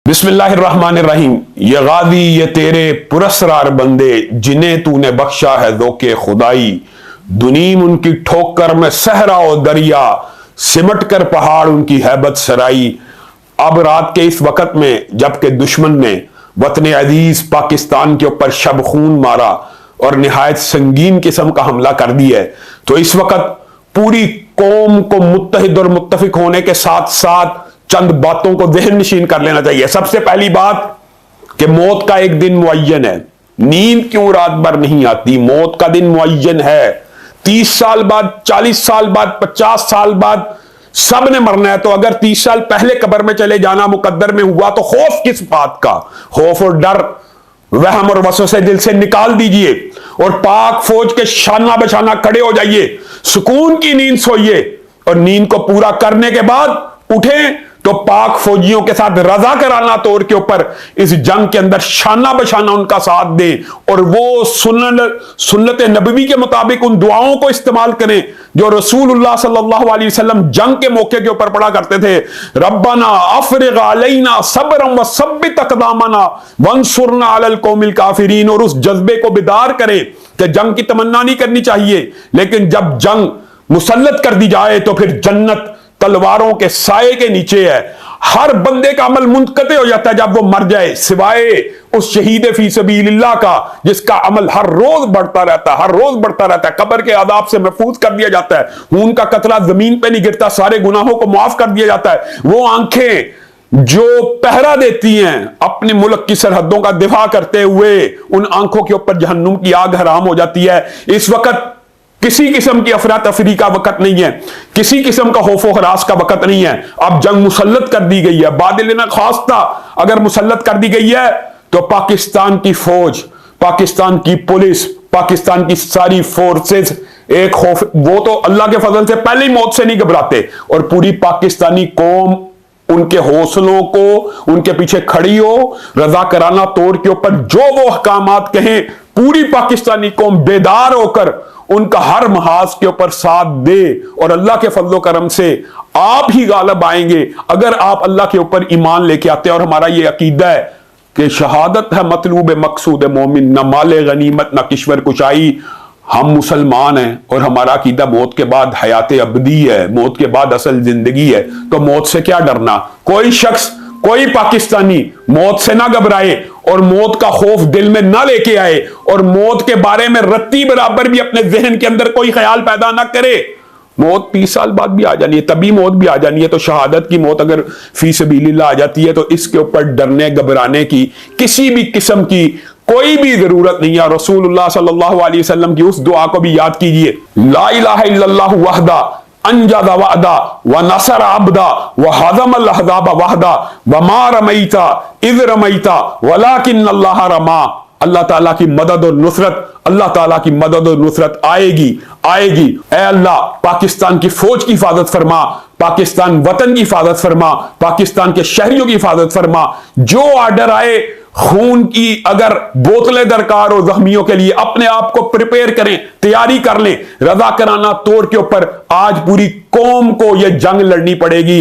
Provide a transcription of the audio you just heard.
बिस्मिल्लाहिर्रहमानिर्रहीम। ये गादी ये तेरे पुरस्रार बंदे जिन्हें तूने बख्शा है ज़ोके खुदाई। दुनीम उनकी ठोकर में सहरा और दरिया, सिमट कर पहाड़ उनकी हैबत सराई। अब रात के इस वक्त में जबकि दुश्मन ने वतन अजीज पाकिस्तान के ऊपर शब खून मारा और निहायत संगीन किस्म का हमला कर दिया है, तो इस वक्त पूरी कौम को मुत्तहिद और मुत्तफिक होने के साथ साथ चंद बातों को ज़हन नशीन कर लेना चाहिए। सबसे पहली बात कि मौत का एक दिन मुअय्यन है। नींद क्यों रात भर नहीं आती? मौत का दिन मुअय्यन है। 30 साल बाद, 40 साल बाद, 50 साल बाद सब ने मरना है। तो अगर 30 साल पहले कब्र में चले जाना मुकद्दर में हुआ तो खौफ किस बात का? खौफ और डर, वहम और वसवसे दिल से निकाल दीजिए और पाक फौज के शाना बशाना खड़े हो जाइए, सुकून की नींद सोइए और नींद को पूरा करने के बाद उठें तो पाक फौजियों के साथ रजा कराना तौर के ऊपर इस जंग के अंदर शाना बशाना उनका साथ दें और वो सुन्नत नबवी के मुताबिक उन दुआओं को इस्तेमाल करें जो रसूलुल्लाह सल्लल्लाहु अलैहि वसल्लम जंग के मौके के ऊपर पढ़ा करते थे। रब्बना अफ़रिग़ अलैना सब्रन व सब्बित अक़दामना वंसुरना अलल कौमिल काफ़िरीन। और उस जज्बे को बेदार करें कि जंग की तमन्ना नहीं करनी चाहिए, लेकिन जब जंग मुसल्लत कर दी जाए तो फिर जन्नत तलवारों के साए के नीचे है। हर बंदे का अमल मुनक़ते हो जाता है जब वो मर जाए, सिवाय उस शहीद फी सबीलिल्लाह का जिसका अमल हर रोज बढ़ता रहता है, हर रोज बढ़ता रहता है। कब्र के अदाब से महफूज कर दिया जाता है, खून का कतरा जमीन पे नहीं गिरता, सारे गुनाहों को माफ कर दिया जाता है। वो आंखें जो पहरा देती हैं अपने मुल्क की सरहदों का दिफा करते हुए, उन आंखों के ऊपर जहन्नुम की आग हराम हो जाती है। इस वक्त किसी किस्म की अफरा तफरी का वक्त नहीं है, किसी किस्म का खौफ हरास का वक्त नहीं है। अब जंग मुसल्लत कर दी गई है, बादिल खास्ता अगर मुसल्लत कर दी गई है तो पाकिस्तान की फौज, पाकिस्तान की पुलिस, पाकिस्तान की सारी फोर्सेस एक खौफ, वो तो अल्लाह के फजल से पहले ही मौत से नहीं घबराते और पूरी पाकिस्तानी कौम उनके हौसलों को उनके पीछे खड़ी हो। रजा कराना तौर के ऊपर जो वो अहकामात कहें, पूरी पाकिस्तानी कौम बेदार होकर उनका हर महाज के ऊपर साथ दे और अल्लाह के फजलो करम से आप ही गालिब आएंगे अगर आप अल्लाह के ऊपर ईमान लेके आते हैं। और हमारा ये अकीदा है कि शहादत है मतलूब मकसूद मोमिन, न माले गनीमत न किश्वर कुशाई। हम मुसलमान हैं और हमारा अकीदा मौत के बाद हयात अबदी है, मौत के बाद असल जिंदगी है। तो मौत से क्या डरना? कोई शख्स, कोई पाकिस्तानी मौत से ना घबराए और मौत का खौफ दिल में ना लेके आए और मौत के बारे में रत्ती बराबर भी अपने जहन के अंदर कोई ख्याल पैदा ना करे। मौत 30 साल बाद भी आ जानी है, तभी मौत भी आ जानी है। तो शहादत की मौत अगर फी सबीलिल्लाह आ जाती है तो इसके ऊपर डरने घबराने की किसी भी किस्म की कोई भी जरूरत नहीं है। रसूलुल्लाह सल्लल्लाहु अलैहि वसल्लम की उस दुआ को भी याद कीजिए, ला इलाहा इल्लल्लाहु वहदा अंजदा वादा व नसर अब्दा व हज़मल अहज़ाब वहदा व मा रमैता इज़ रमैता वलाकिन्नल्लाह रमा। अल्लाह ताला की मदद और नुसरत, अल्लाह ताला की मदद और नुसरत आएगी आएगी। ऐ अल्लाह पाकिस्तान की फौज की हिफाजत फरमा, पाकिस्तान वतन की हिफाजत फरमा, पाकिस्तान के शहरियों की हिफाजत फरमा। जो ऑर्डर आए, खून की अगर बोतलें दरकार हो जख्मियों के लिए, अपने आप को प्रिपेयर करें, तैयारी कर लें। रजा कराना तौर के ऊपर आज पूरी कौम को यह जंग लड़नी पड़ेगी।